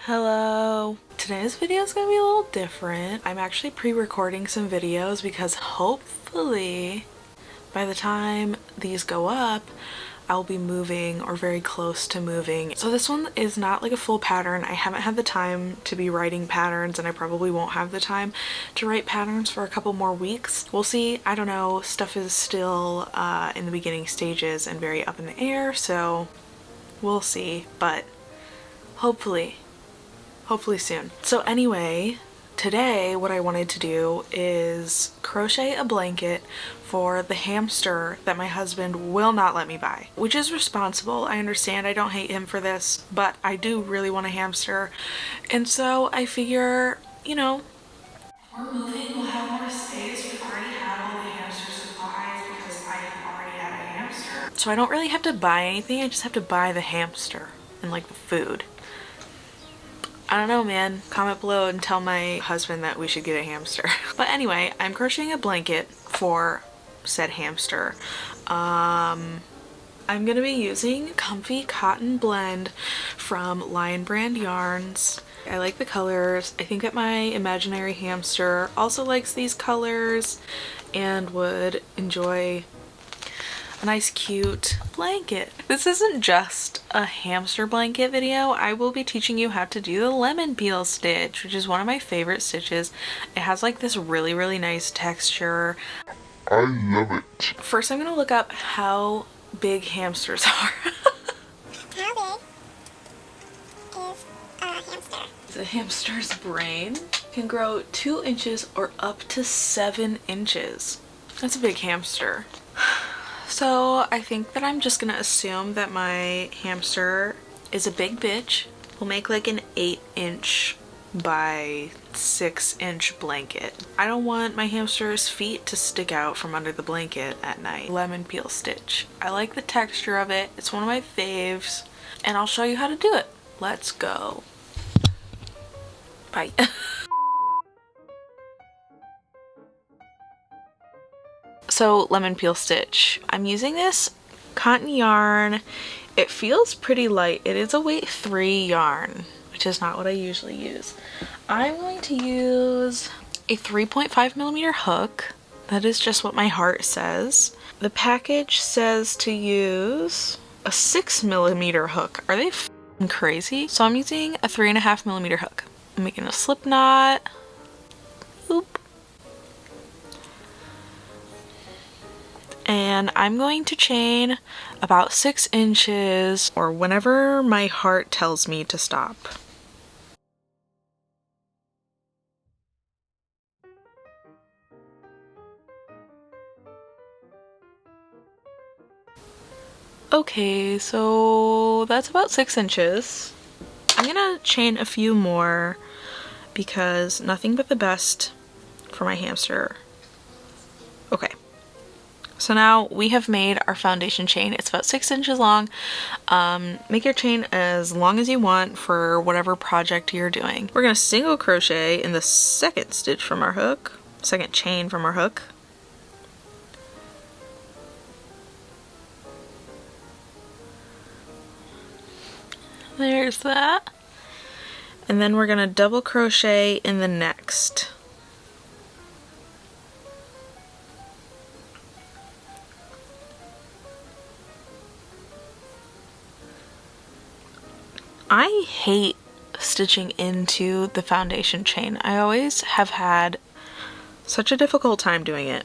Hello. Today's video is gonna be a little different. I'm actually pre-recording some videos because hopefully by the time these go up, I'll be moving or very close to moving. So this one is not like a full pattern. I haven't had the time to be writing patterns, and I probably won't have the time to write patterns for a couple more weeks. We'll see. I don't know. Stuff is still in the beginning stages and very up in the air, so we'll see, but hopefully soon. So anyway, today what I wanted to do is crochet a blanket for the hamster that my husband will not let me buy, which is responsible. I understand. I don't hate him for this, but I do really want a hamster. And so I figure, you know, we're moving, we'll have more space. We've already had all the hamster supplies because I have already had a hamster. So I don't really have to buy anything. I just have to buy the hamster and like the food. I don't know, man. Comment below and tell my husband that we should get a hamster. But anyway, I'm crocheting a blanket for said hamster. I'm gonna be using Comfy Cotton Blend from Lion Brand Yarns. I like the colors. I think that my imaginary hamster also likes these colors and would enjoy a nice cute blanket. This isn't just a hamster blanket video. I will be teaching you how to do the lemon peel stitch, which is one of my favorite stitches. It has like this really nice texture. I love it. First I'm gonna look up how big hamsters are. How big is a hamster? The hamster's brain can grow 2 inches or up to 7 inches. That's a big hamster. So I think that I'm just gonna assume that my hamster is a big bitch. We'll make like an 8-inch by 6-inch blanket. I don't want my hamster's feet to stick out from under the blanket at night. Lemon peel stitch. I like the texture of it. It's one of my faves, and I'll show you how to do it. Let's go. Bye. So lemon peel stitch. I'm using this cotton yarn. It feels pretty light. It is a weight 3 yarn, which is not what I usually use. I'm going to use a 3.5mm hook. That is just what my heart says. The package says to use a 6mm hook. Are they f***ing crazy? So I'm using a 3.5mm hook. I'm making a slip knot. Oop. And I'm going to chain about 6 inches or whenever my heart tells me to stop. Okay, so that's about 6 inches. I'm gonna chain a few more because nothing but the best for my hamster. Okay. So now we have made our foundation chain. It's about 6 inches long. Make your chain as long as you want for whatever project you're doing. We're gonna single crochet in the second stitch from our hook, second chain from our hook. There's that. And then we're gonna double crochet in the next. I hate stitching into the foundation chain. I always have had such a difficult time doing it.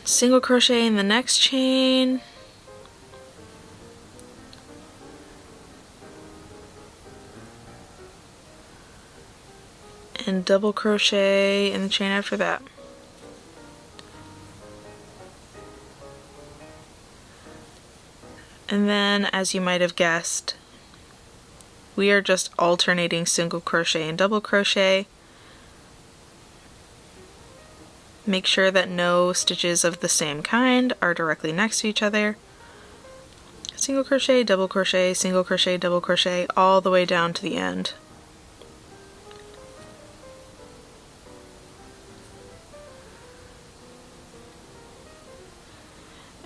Single crochet in the next chain. And double crochet in the chain after that. And then, as you might have guessed, we are just alternating single crochet and double crochet. Make sure that no stitches of the same kind are directly next to each other. Single crochet, double crochet, single crochet, double crochet, all the way down to the end.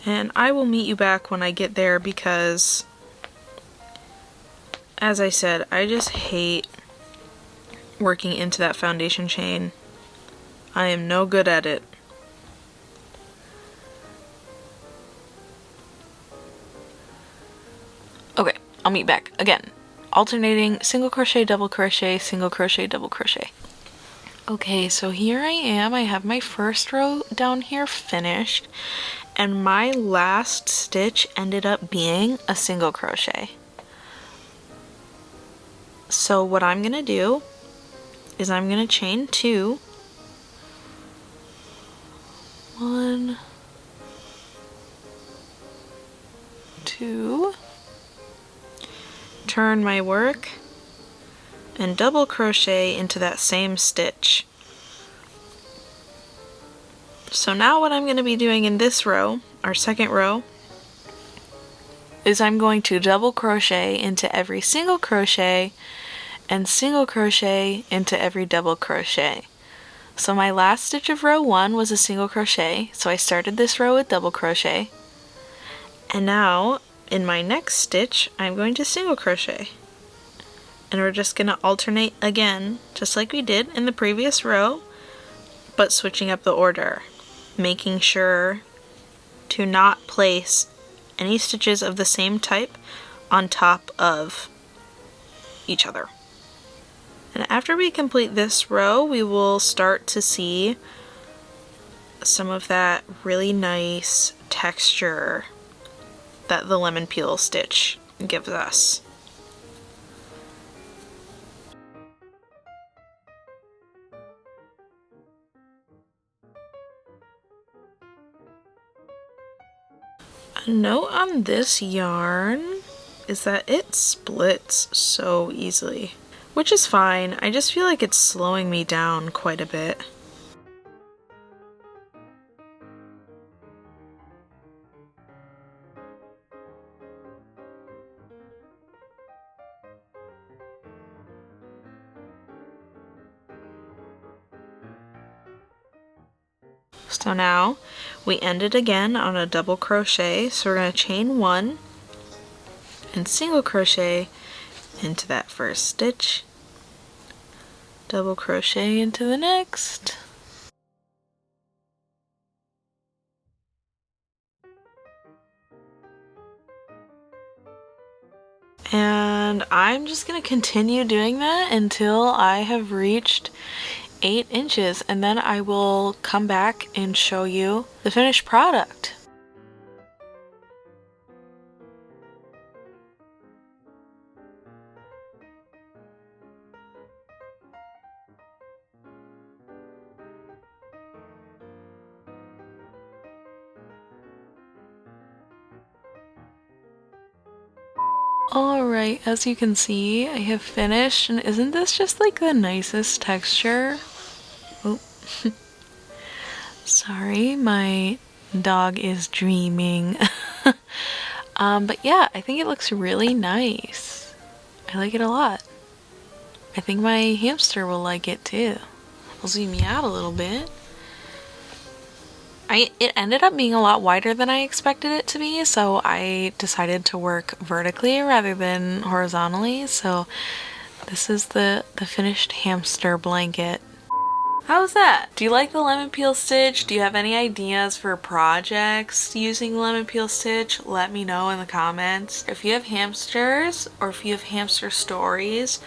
And I will meet you back when I get there because As I said, I just hate working into that foundation chain. I am no good at it. Okay, I'll meet back again. Alternating single crochet, double crochet, single crochet, double crochet. Okay, so here I am. I have my first row down here finished, and my last stitch ended up being a single crochet. So what I'm gonna do is I'm gonna chain 2, 1, 2, turn my work, and double crochet into that same stitch. So now what I'm going to be doing in this row, our second row, is I'm going to double crochet into every single crochet and single crochet into every double crochet. So my last stitch of row 1 was a single crochet, so I started this row with double crochet, and now in my next stitch I'm going to single crochet. And we're just going to alternate again, just like we did in the previous row, but switching up the order, making sure to not place any stitches of the same type on top of each other. And after we complete this row, we will start to see some of that really nice texture that the lemon peel stitch gives us. A note on this yarn is that it splits so easily, which is fine. I just feel like it's slowing me down quite a bit. So now we ended again on a double crochet, so we're going to chain 1 and single crochet into that first stitch, double crochet into the next, and I'm just going to continue doing that until I have reached 8 inches, and then I will come back and show you the finished product. Alright, as you can see, I have finished, and isn't this just like the nicest texture? Oh, sorry, my dog is dreaming. But yeah, I think it looks really nice. I like it a lot. I think my hamster will like it too. I'll zoom you out a little bit. It ended up being a lot wider than I expected it to be, so I decided to work vertically rather than horizontally. So this is the finished hamster blanket. How's that? Do you like the lemon peel stitch? Do you have any ideas for projects using lemon peel stitch? Let me know in the comments. If you have hamsters, or if you have hamster stories,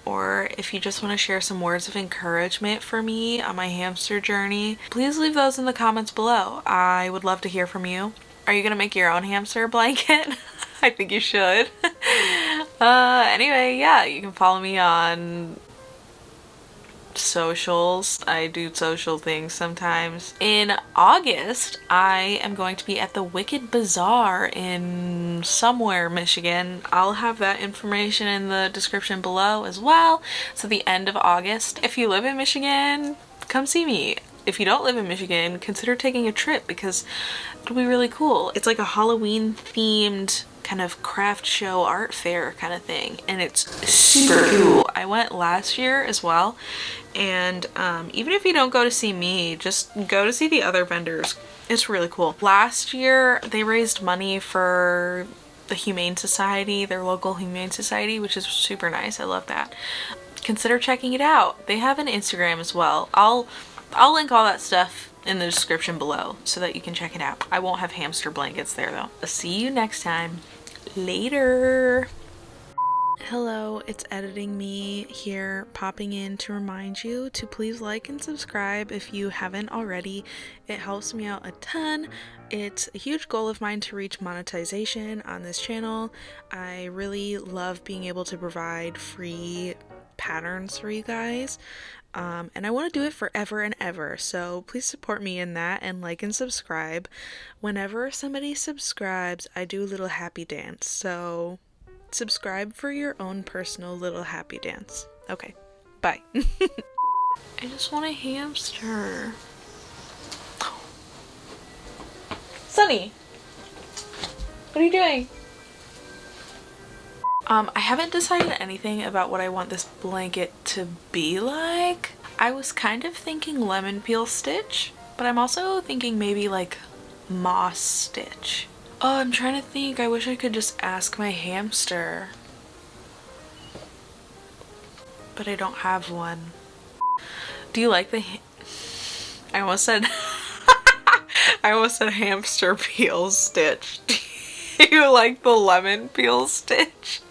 or if you just want to share some words of encouragement for me on my hamster journey, please leave those in the comments below. I would love to hear from you. Are you gonna make your own hamster blanket? I think you should. Anyway, yeah, you can follow me on socials. I do social things sometimes. In August, I am going to be at the Wicked Bazaar in somewhere Michigan. I'll have that information in the description below as well. So the end of August. If you live in Michigan, come see me. If you don't live in Michigan, consider taking a trip because it'll be really cool. It's like a Halloween themed kind of craft show art fair kind of thing, and it's super cool. I went last year as well, and even if you don't go to see me, just go to see the other vendors. It's really cool. Last year they raised money for the Humane Society, their local Humane Society, which is super nice. I love that. Consider checking it out. They have an Instagram as well. I'll link all that stuff in the description below so that you can check it out. I won't have hamster blankets there though. I'll see you next time. Later. Hello, it's editing me here, popping in to remind you to please like and subscribe if you haven't already. It helps me out a ton. It's a huge goal of mine to reach monetization on this channel. I really love being able to provide free patterns for you guys. And I want to do it forever and ever, so please support me in that and like and subscribe. Whenever somebody subscribes, I do a little happy dance, so subscribe for your own personal little happy dance. Okay, bye. I just want a hamster. Sunny, what are you doing? I haven't decided anything about what I want this blanket to be like. I was kind of thinking lemon peel stitch, but I'm also thinking maybe like moss stitch. Oh, I'm trying to think. I wish I could just ask my hamster. But I don't have one. Do you like the I almost said I almost said hamster peel stitch. Do you like the lemon peel stitch?